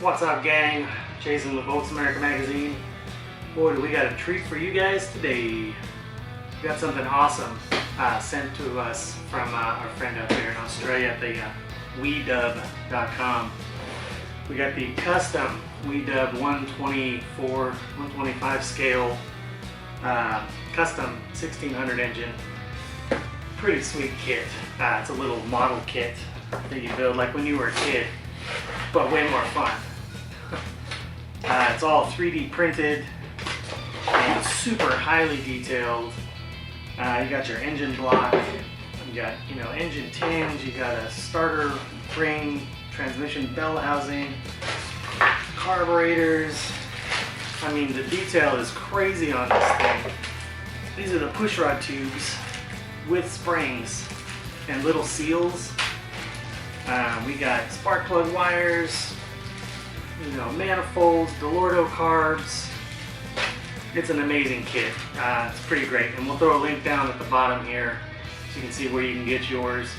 What's up, gang? Jason with VolksAmerica magazine. Boy, do we got a treat for you guys today. We got something awesome sent to us from our friend out there in Australia at the wedub.com. We got the custom wedub 125 scale custom 1600 engine. Pretty sweet kit. It's a little model kit that you build like when you were a kid, but way more fun. It's all 3D printed and super highly detailed. You got your engine block, you got engine tins, you got a starter ring, transmission bell housing, carburetors. I mean, the detail is crazy on this thing. These are the pushrod tubes with springs and little seals. We got spark plug wires, manifolds, dellorto carbs. It's an amazing kit. It's pretty great, and we'll throw a link down at the bottom here so you can see where you can get yours.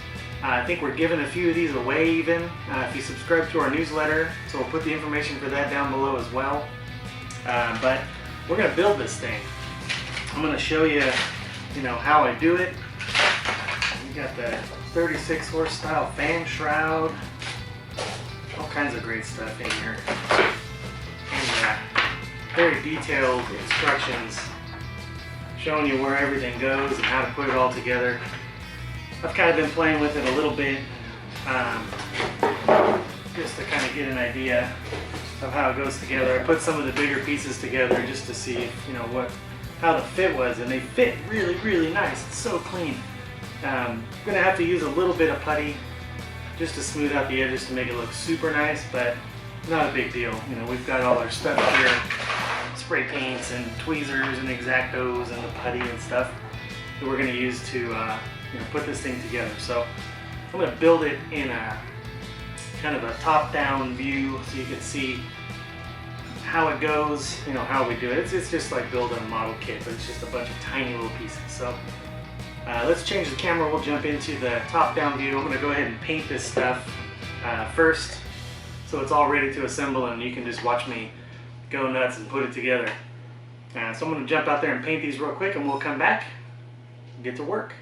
I think we're giving a few of these away even if you subscribe to our newsletter, so we'll put the information for that down below as well. But we're going to build this thing. I'm going to show you, how I do it. We got the 36 horse style fan shroud, all kinds of great stuff in here, and very detailed instructions showing you where everything goes and how to put it all together. I've kind of been playing with it a little bit just to kind of get an idea of how it goes together. I put some of the bigger pieces together just to see how the fit was, and they fit really, really nice. It's so clean. I'm going to have to use a little bit of putty just to smooth out the edges to make it look super nice, but not a big deal. We've got all our stuff here, spray paints and tweezers and X-Actos and the putty and stuff that we're going to use to put this thing together. So I'm going to build it in a kind of a top-down view so you can see how it goes, how we do it. It's just like building a model kit, but it's just a bunch of tiny little pieces. So let's change the camera. We'll jump into the top-down view. I'm going to go ahead and paint this stuff first, so it's all ready to assemble, and you can just watch me go nuts and put it together. So I'm going to jump out there and paint these real quick, and we'll come back and get to work.